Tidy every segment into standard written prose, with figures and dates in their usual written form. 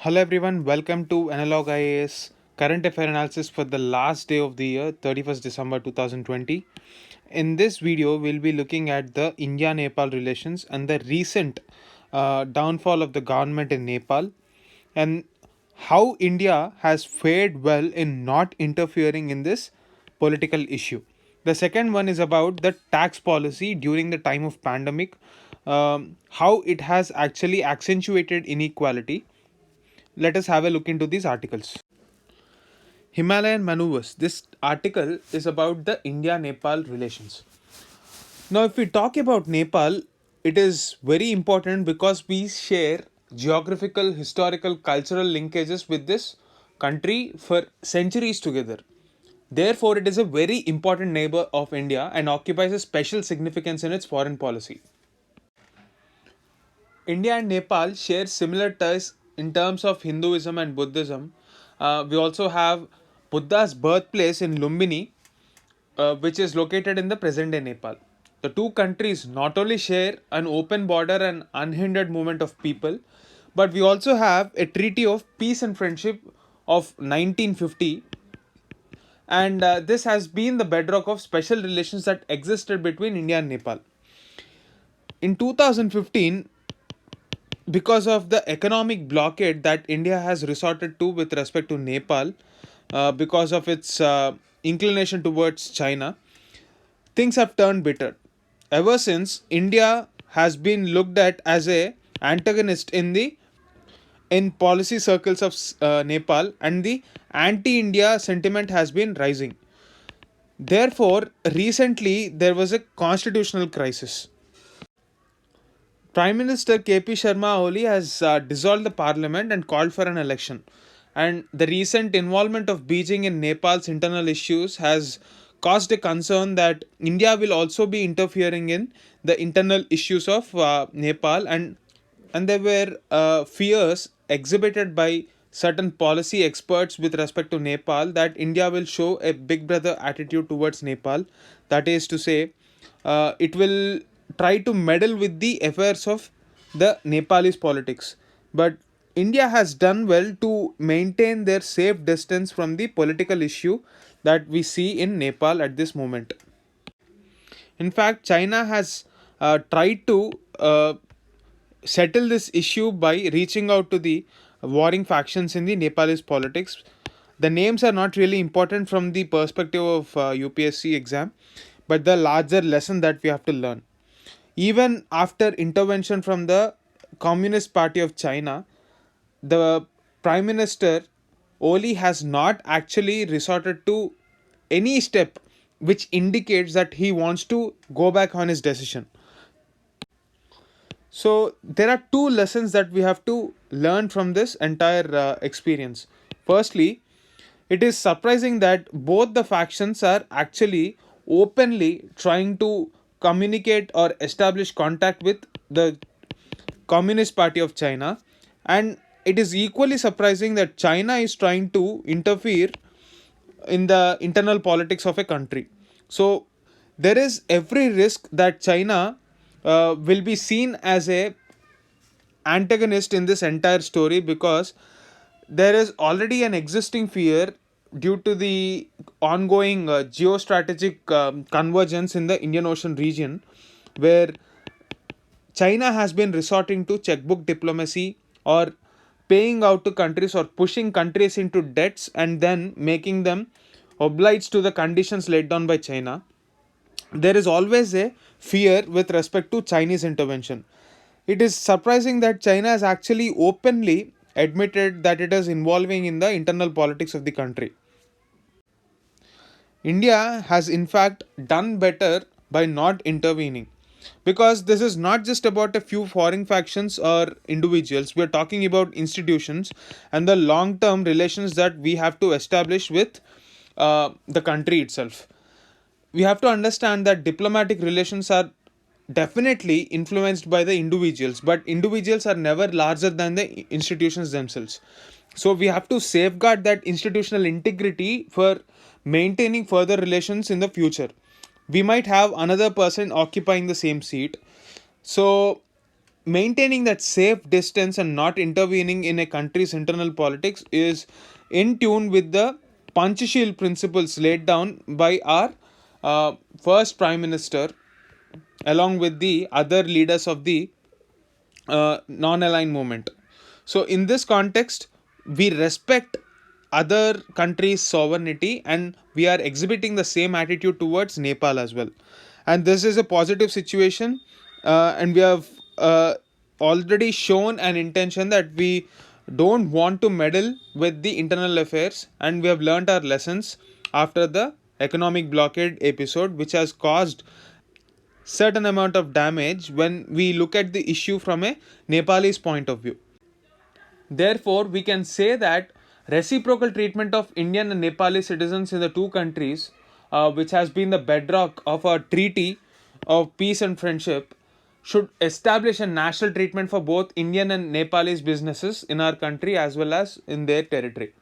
Hello everyone, welcome to Analog IAS current affair analysis for the last day of the year, 31st December 2020. In this video, we'll be looking at the India-Nepal relations and the recent downfall of the government in Nepal and how India has fared well in not interfering in this political issue. The second one is about the tax policy during the time of pandemic, how it has actually accentuated inequality. Let us have a look into these articles. Himalayan maneuvers. This article is about the India Nepal relations. Now, if we talk about Nepal, it is very important because we share geographical, historical, cultural linkages with this country for centuries together. Therefore, it is a very important neighbor of India and occupies a special significance in its foreign policy. India and Nepal share similar ties in terms of Hinduism and Buddhism. We also have Buddha's birthplace in Lumbini, which is located in the present day Nepal. The two countries not only share an open border and unhindered movement of people, but we also have a treaty of peace and friendship of 1950, and this has been the bedrock of special relations that existed between India and Nepal. In 2015, because of the economic blockade that India has resorted to with respect to Nepal, because of its inclination towards China, things have turned bitter. Ever since, India has been looked at as a antagonist in policy circles of Nepal, and the anti-India sentiment has been rising. Therefore, recently there was a constitutional crisis. Prime Minister KP Sharma Oli has dissolved the parliament and called for an election. And the recent involvement of Beijing in Nepal's internal issues has caused a concern that India will also be interfering in the internal issues of Nepal, and there were fears exhibited by certain policy experts with respect to Nepal that India will show a big brother attitude towards Nepal. That is to say, it will try to meddle with the affairs of the Nepalese politics. But India has done well to maintain their safe distance from the political issue that we see in Nepal at this moment. In fact, China has tried to settle this issue by reaching out to the warring factions in the Nepalese politics. The names are not really important from the perspective of UPSC exam, but the larger lesson that we have to learn. Even after intervention from the Communist Party of China, the Prime Minister Oli has not actually resorted to any step which indicates that he wants to go back on his decision. So there are two lessons that we have to learn from this entire experience. Firstly, it is surprising that both the factions are actually openly trying to communicate or establish contact with the Communist Party of China, and it is equally surprising that China is trying to interfere in the internal politics of a country. So there is every risk that China will be seen as a antagonist in this entire story, because there is already an existing fear due to the ongoing geostrategic convergence in the Indian Ocean region, where China has been resorting to checkbook diplomacy or paying out to countries or pushing countries into debts and then making them obliged to the conditions laid down by China. There is always a fear with respect to Chinese intervention. It is surprising that China has actually openly admitted that it is involving in the internal politics of the country. India has in fact done better by not intervening, because this is not just about a few foreign factions or individuals. We are talking about institutions and the long term relations that we have to establish with the country itself. We have to understand that diplomatic relations are definitely influenced by the individuals, but individuals are never larger than the institutions themselves. So we have to safeguard that institutional integrity for maintaining further relations in the future. We might have another person occupying the same seat, so maintaining that safe distance and not intervening in a country's internal politics is in tune with the Panchashil principles laid down by our first Prime Minister, along with the other leaders of the non-aligned movement. So in this context, we respect other countries' sovereignty and we are exhibiting the same attitude towards Nepal as well. And this is a positive situation, and we have already shown an intention that we don't want to meddle with the internal affairs, and we have learnt our lessons after the economic blockade episode, which has caused certain amount of damage when we look at the issue from a Nepalese point of view. Therefore, we can say that reciprocal treatment of Indian and Nepali citizens in the two countries, which has been the bedrock of a treaty of peace and friendship, should establish a national treatment for both Indian and Nepalese businesses in our country as well as in their territory.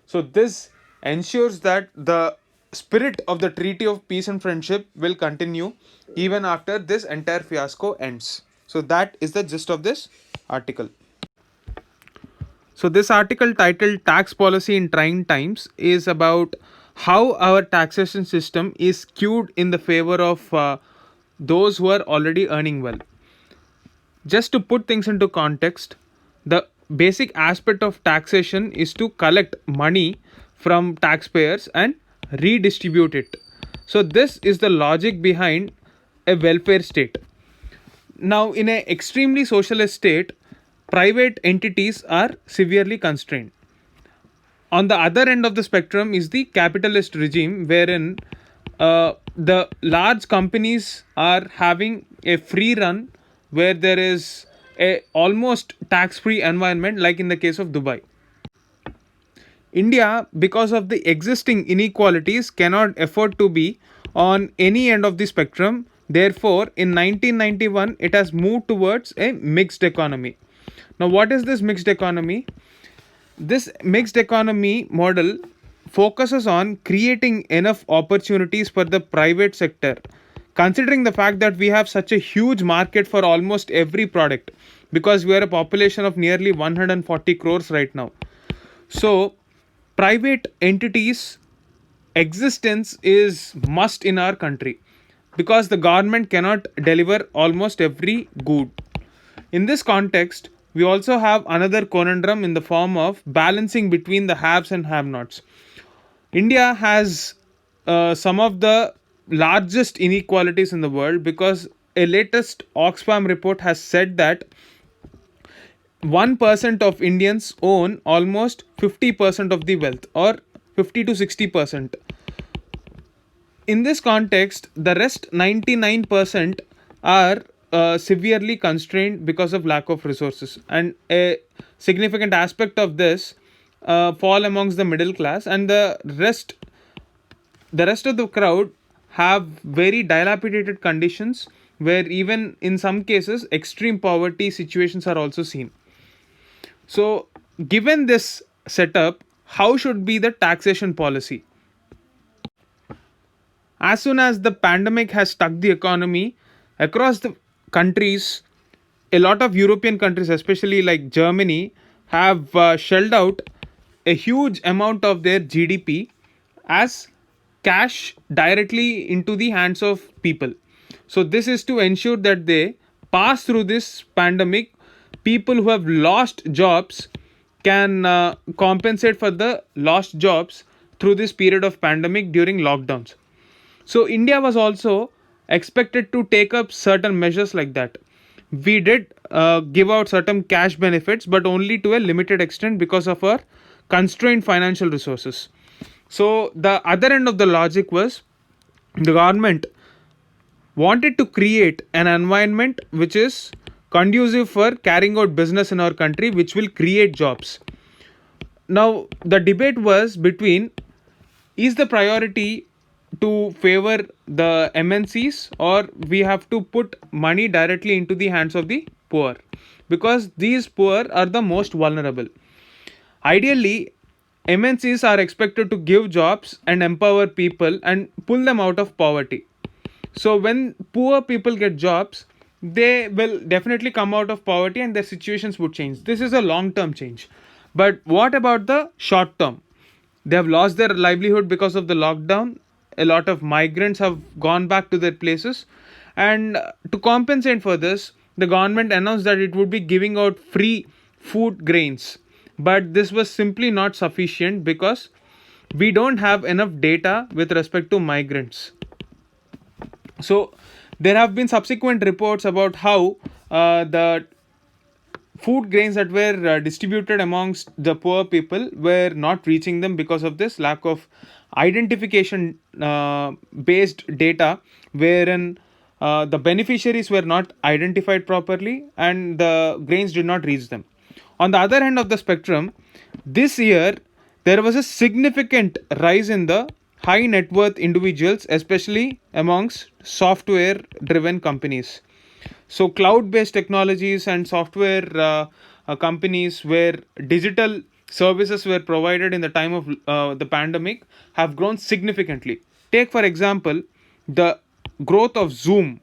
So, this ensures that the spirit of the Treaty of Peace and Friendship will continue even after this entire fiasco ends. So, that is the gist of this article. So, this article titled Tax Policy in Trying Times is about how our taxation system is skewed in the favor of those who are already earning well. Just to put things into context, the basic aspect of taxation is to collect money from taxpayers and redistribute it. So, this is the logic behind a welfare state. Now, in an extremely socialist state, private entities are severely constrained. On the other end of the spectrum is the capitalist regime, wherein the large companies are having a free run, where there is a almost tax free environment, like in the case of Dubai. India, because of the existing inequalities, cannot afford to be on any end of the spectrum. Therefore, in 1991, it has moved towards a mixed economy. Now, what is this mixed economy? This mixed economy model focuses on creating enough opportunities for the private sector, considering the fact that we have such a huge market for almost every product, because we are a population of nearly 140 crores right now. So, private entities existence is must in our country, because the government cannot deliver almost every good. In this context, we also have another conundrum in the form of balancing between the haves and have nots. India has some of the largest inequalities in the world, because a latest Oxfam report has said that 1% of Indians own almost 50% of the wealth, or 50 to 60%. In this context, the rest 99% are severely constrained because of lack of resources, and a significant aspect of this fall amongst the middle class, and the rest of the crowd have very dilapidated conditions, where even in some cases extreme poverty situations are also seen. So, given this setup, how should be the taxation policy? As soon as the pandemic has stuck the economy across the countries, a lot of European countries, especially like Germany, have shelled out a huge amount of their GDP as cash directly into the hands of people. So, this is to ensure that they pass through this pandemic. People who have lost jobs can compensate for the lost jobs through this period of pandemic during lockdowns. So India was also expected to take up certain measures like that. We did give out certain cash benefits, but only to a limited extent because of our constrained financial resources. So the other end of the logic was the government wanted to create an environment which is conducive for carrying out business in our country, which will create jobs. Now, the debate was between, is the priority to favor the MNCs, or we have to put money directly into the hands of the poor, because these poor are the most vulnerable. Ideally, MNCs are expected to give jobs and empower people and pull them out of poverty. So when poor people get jobs, they will definitely come out of poverty and their situations would change. This is a long term change. But what about the short term? They have lost their livelihood because of the lockdown. A lot of migrants have gone back to their places. And to compensate for this, the government announced that it would be giving out free food grains. But this was simply not sufficient because we don't have enough data with respect to migrants. So there have been subsequent reports about how the food grains that were distributed amongst the poor people were not reaching them because of this lack of identification based data, wherein the beneficiaries were not identified properly and the grains did not reach them. On the other end of the spectrum, this year there was a significant rise in the high net worth individuals, especially amongst software driven companies. So, cloud based technologies and software companies where digital services were provided in the time of the pandemic have grown significantly. Take, for example, the growth of Zoom.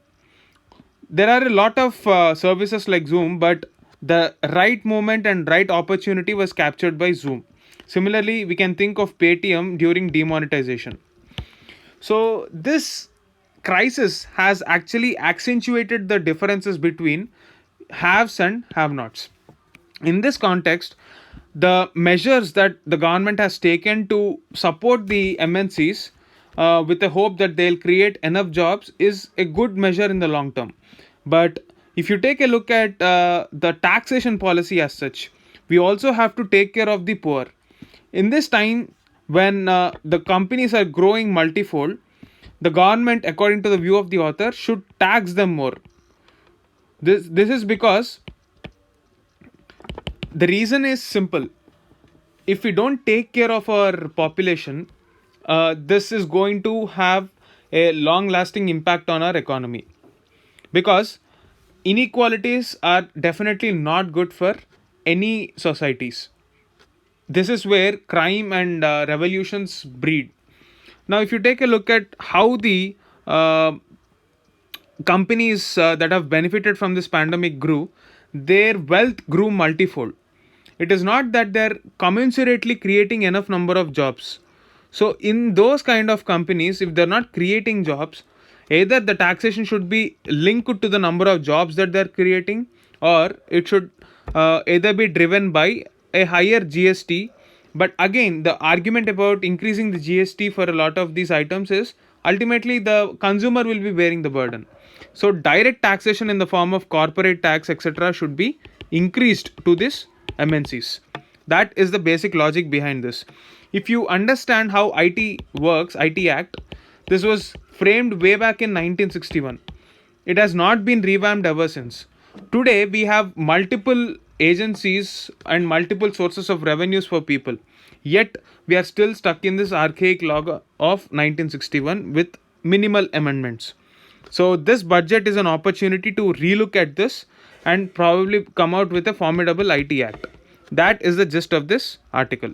There are a lot of services like Zoom, but the right moment and right opportunity was captured by Zoom. Similarly, we can think of Paytm during demonetization. So, this crisis has actually accentuated the differences between haves and have nots. In this context, the measures that the government has taken to support the MNCs with the hope that they'll create enough jobs is a good measure in the long term. But if you take a look at the taxation policy as such, we also have to take care of the poor. In this time, when the companies are growing multifold, the government, according to the view of the author, should tax them more. This is because the reason is simple. If we don't take care of our population, this is going to have a long lasting impact on our economy, because inequalities are definitely not good for any societies. This is where crime and revolutions breed. Now, if you take a look at how the companies that have benefited from this pandemic grew, their wealth grew multifold. It is not that they're commensurately creating enough number of jobs. So, in those kind of companies, if they're not creating jobs, either the taxation should be linked to the number of jobs that they're creating, or it should either be driven by a higher GST. But again, the argument about increasing the GST for a lot of these items is ultimately the consumer will be bearing the burden. So, direct taxation in the form of corporate tax, etc., should be increased to this MNCs. That is the basic logic behind this. If you understand how IT works, IT Act, this was framed way back in 1961. It has not been revamped ever since. Today, we have multiple agencies and multiple sources of revenues for people. Yet, we are still stuck in this archaic law of 1961 with minimal amendments. So, this budget is an opportunity to relook at this and probably come out with a formidable IT Act. That is the gist of this article.